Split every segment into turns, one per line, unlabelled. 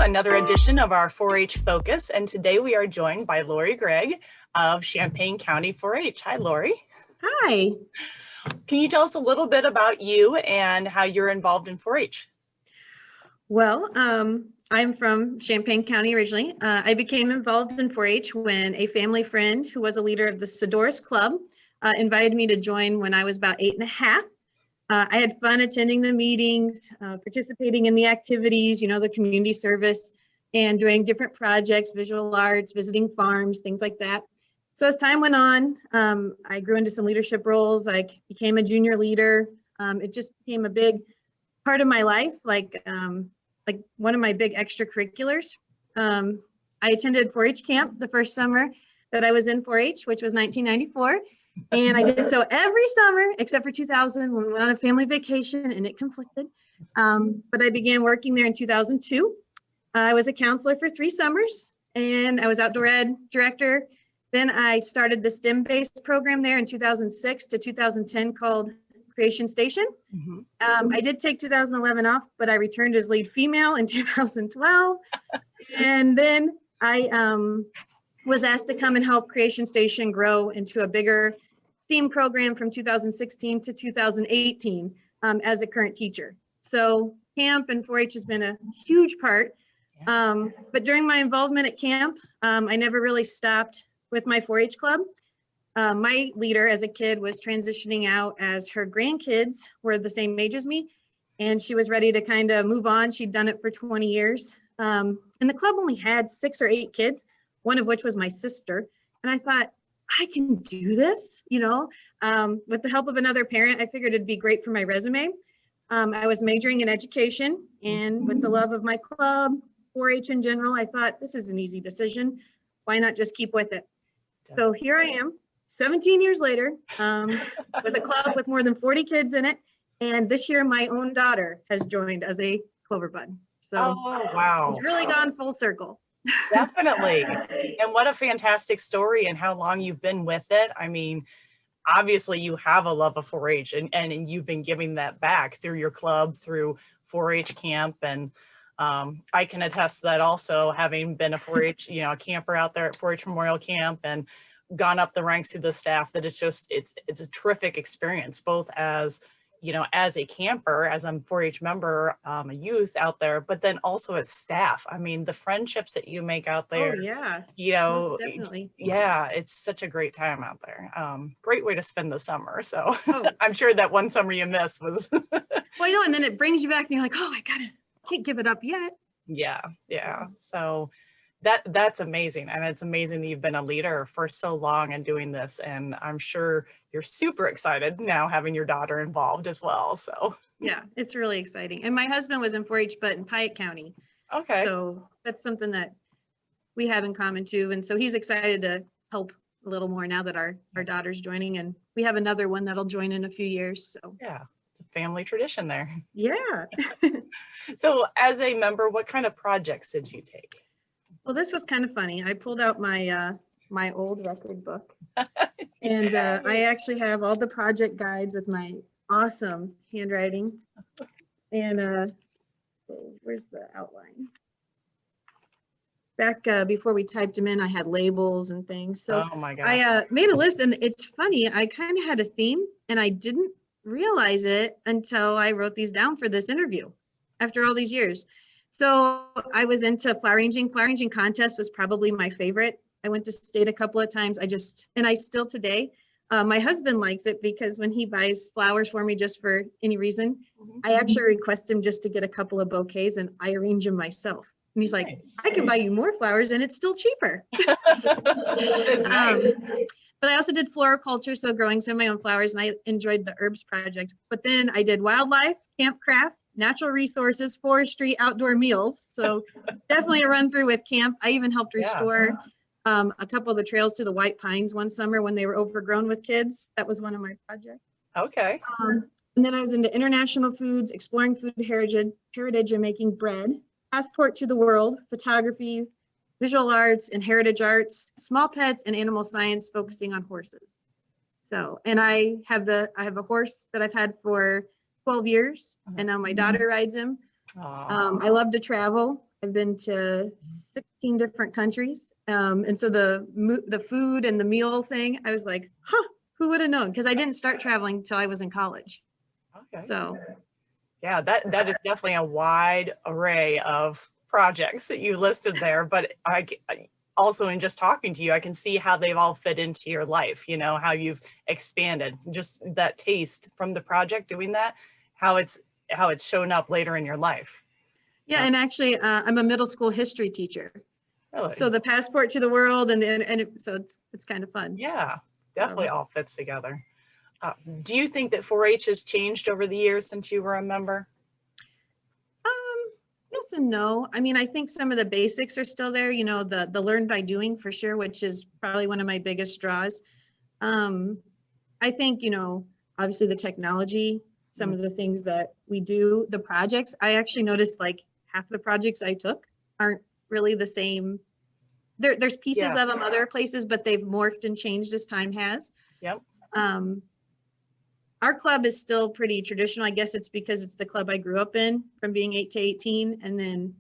another edition of our 4-H Focus, and today we are joined by Gregg of Champaign County 4-H. Hi, Lori.
Hi.
Can you tell us a little bit about you and how you're involved in 4-H?
Well, I'm from Champaign County originally. I became involved in 4-H when a family friend who was a leader of the Sadorus Club invited me to join when I was about 8.5. I had fun attending the meetings, participating in the activities, the community service, and doing different projects, visual arts, visiting farms, things like that. So as time went on, I grew into some leadership roles. I became a junior leader. It just became a big part of my life, like one of my big extracurriculars. I attended 4-H camp the first summer that I was in 4-H, which was 1994. And I did so every summer, except for 2000 when we went on a family vacation and it conflicted. But I began working there in 2002. I was a counselor for 3 summers and I was outdoor ed director. Then I started the STEM-based program there in 2006 to 2010 called Creation Station. I did take 2011 off, but I returned as lead female in 2012. And then I was asked to come and help Creation Station grow into a bigger STEAM program from 2016 to 2018 as a current teacher. So camp and 4-H has been a huge part. But during my involvement at camp, I never really stopped with my 4-H club. My leader as a kid was transitioning out as her grandkids were the same age as me, and she was ready to kind of move on. She'd done it for 20 years. And the club only had 6 or 8 kids, one of which was my sister. And I thought, I can do this, with the help of another parent. I figured it'd be great for my resume. I was majoring in education, and with the love of my club, 4-H in general, I thought this is an easy decision. Why not just keep with it? So here I am, 17 years later, with a club with more than 40 kids in it. And this year, my own daughter has joined as a Clover Bud. So
wow.
It's really gone full circle.
Definitely. And what a fantastic story and how long you've been with it. I mean, obviously you have a love of 4-H and you've been giving that back through your club, through 4-H camp. And I can attest to that also, having been a 4-H, a camper out there at 4-H Memorial Camp and gone up the ranks through the staff, that it's a terrific experience, both as as a camper, as I'm 4-H member, a youth out there, but then also as staff. I mean, the friendships that you make out there,
most definitely.
Yeah, it's such a great time out there. Great way to spend the summer. So I'm sure that one summer you missed was.
Well, and then it brings you back and you're like, oh, can't give it up yet.
Yeah. So that's amazing. And it's amazing that you've been a leader for so long and doing this. And I'm sure you're super excited now having your daughter involved as well. So
yeah, it's really exciting. And my husband was in 4-H, but in Piatt County.
Okay.
So that's something that we have in common too. And so he's excited to help a little more now that our daughter's joining, and we have another one that'll join in a few years. So
yeah, it's a family tradition there.
Yeah.
So as a member, what kind of projects did you take?
Well, this was kind of funny. I pulled out my my old record book, and I actually have all the project guides with my awesome handwriting. And where's the outline? Back before we typed them in, I had labels and things. So
oh my God.
I made a list, and it's funny. I kind of had a theme, and I didn't realize it until I wrote these down for this interview after all these years. So I was into flower arranging. Flower arranging contest was probably my favorite. I went to state a couple of times. I still today, my husband likes it because when he buys flowers for me just for any reason, I actually request him just to get a couple of bouquets and I arrange them myself. And he's like, nice. I can buy you more flowers and it's still cheaper.
Nice.
But I also did Floral Culture, so growing some of my own flowers, and I enjoyed the herbs project. But then I did wildlife, camp craft, natural resources, forestry, outdoor meals. So definitely a run through with camp. I even helped restore a couple of the trails to the White Pines one summer when they were overgrown with kids. That was one of my projects.
Okay.
And then I was into international foods, exploring food heritage and making bread, passport to the world, photography, visual arts and heritage arts, small pets and animal science, focusing on horses. So, and I have a horse that I've had for 12 years, and now my daughter rides him. I love to travel. I've been to 16 different countries. And so the food and the meal thing, I was like, huh, who would have known? Because I didn't start traveling until I was in college.
Okay.
So
Yeah, that is definitely a wide array of projects that you listed there. But also in just talking to you, I can see how they've all fit into your life, you know, how you've expanded just that taste from the project doing that, how it's shown up later in your life.
yeah, and actually, I'm a middle school history teacher.
Really?
So the passport to the world, so it's kind of fun.
Yeah,
So,
definitely all fits together. Do you think that 4-H has changed over the years since you were a member?
yes and no. I mean, I think some of the basics are still there, you know, the learn by doing for sure, which is probably one of my biggest draws. I think, you know, obviously the technology, some of the things that we do, the projects, I actually noticed like half the projects I took aren't really the same. There's pieces
Yeah.
of them other places, but they've morphed and changed as time has.
Yep.
Um, our club is still pretty traditional. I guess it's because it's the club I grew up in from being 8 to 18 and then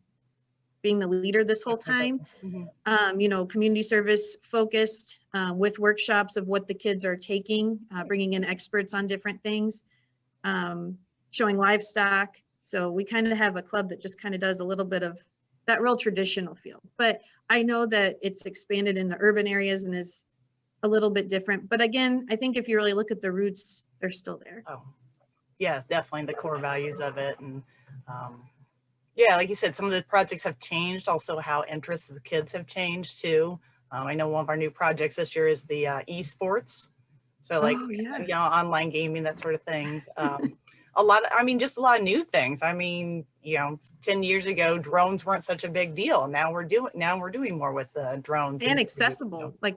being the leader this whole time. You know, community service focused with workshops of what the kids are taking, bringing in experts on different things, showing livestock. So we kind of have a club that just kind of does a little bit of that real traditional feel. But I know that it's expanded in the urban areas and is a little bit different. But again, I think if you really look at the roots, they're still there.
Oh, yeah, definitely the core values of it. And yeah, like you said, some of the projects have changed, also how interests of the kids have changed too. I know one of our new projects this year is the esports. So like,
Yeah.
you know, online gaming, that sort of things. A lot of, I mean, just a lot of new things. I mean, you know, 10 years ago, drones weren't such a big deal. Now we're doing more with drones.
And accessible,
you know,
like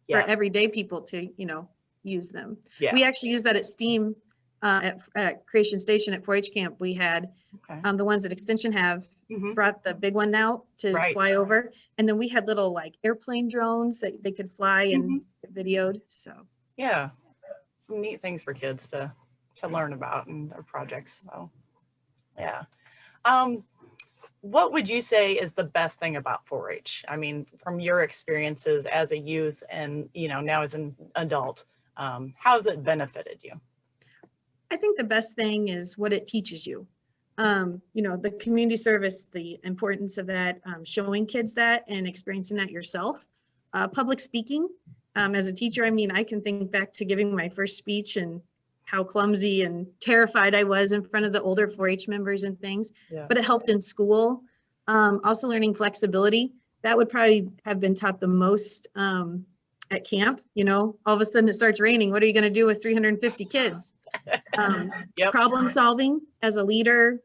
yeah,
for everyday people to, you know, use them.
yeah.
We actually use that at STEAM at Creation Station at 4-H camp. We had
Okay.
the ones that Extension have
Mhm.
brought the big one out to
Right.
fly over. And then we had little like airplane drones that they could fly and videoed. So
Yeah, some neat things for kids to learn about in their projects. So yeah. What would you say is the best thing about 4-H? I mean, from your experiences as a youth and, you know, now as an adult, how has it benefited you?
I think the best thing is what it teaches you. You know, the community service, the importance of that, showing kids that and experiencing that yourself. Public speaking, as a teacher, I mean, I can think back to giving my first speech and how clumsy and terrified I was in front of the older 4-H members and things,
Yeah.
but it helped in school. Also learning flexibility, that would probably have been taught the most at camp. You know, all of a sudden it starts raining. What are you going to do with 350 kids?
Yep.
Problem solving as a leader,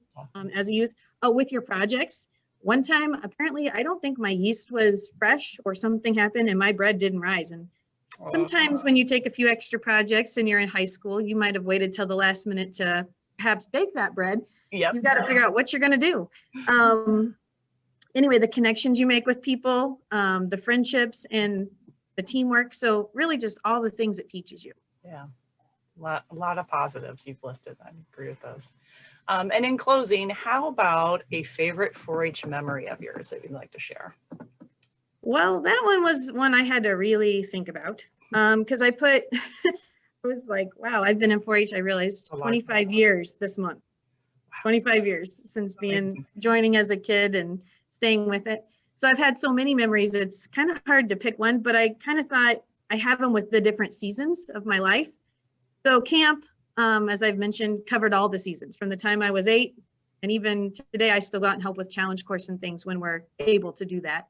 as a youth, with your projects. One time, apparently, I don't think my yeast was fresh or something happened and my bread didn't rise. And sometimes when you take a few extra projects and you're in high school, you might have waited till the last minute to perhaps bake that bread.
Yep.
You've got to figure out what you're going to do. Anyway, the connections you make with people, the friendships and the teamwork. So really just all the things it teaches you.
Yeah. A lot of positives you've listed. I agree with those. And in closing, how about a favorite 4-H memory of yours that you'd like to share?
Well, that one was one I had to really think about because I put, I was like, wow, I've been in 4-H, I realized 25 years this month, 25 years since joining as a kid and staying with it. So I've had so many memories, it's kind of hard to pick one, but I kind of thought I have them with the different seasons of my life. So camp, as I've mentioned, covered all the seasons from the time I was 8. And even today, I still go out and help with challenge course and things when we're able to do that.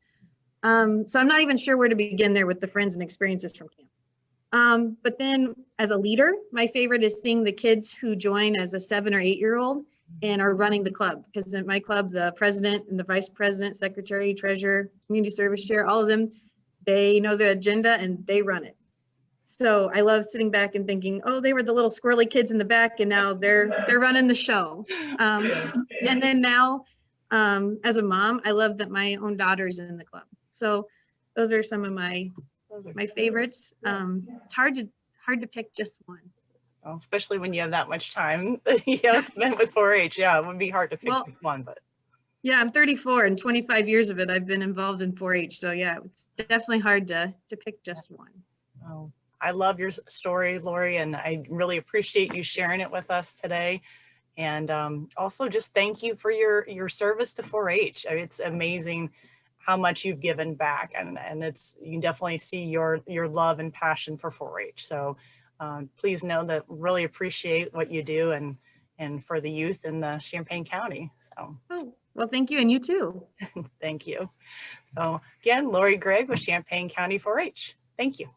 So I'm not even sure where to begin there with the friends and experiences from camp. But then as a leader, my favorite is seeing the kids who join as a 7 or 8-year-old and are running the club. Because in my club, the president and the vice president, secretary, treasurer, community service chair, all of them, they know the agenda and they run it. So I love sitting back and thinking, oh, they were the little squirrely kids in the back and now they're running the show. And then now, as a mom, I love that my own daughter's in the club. So those are some of my favorites. It's hard to pick just one.
Well, especially when you have that much time, you know, spent with 4-H. Yeah, it would be hard to pick just one, but.
Yeah, I'm 34 and 25 years of it I've been involved in 4-H. So yeah, it's definitely hard to pick just one.
Oh, I love your story, Lori, and I really appreciate you sharing it with us today. And also just thank you for your service to 4-H. I mean, it's amazing how much you've given back, and it's, you can definitely see your love and passion for 4-H. So please know that really appreciate what you do and for the youth in the Champaign County. So
Oh, well, thank you. And you too.
thank you. So again, Lori Gregg with Champaign County 4-H. Thank you.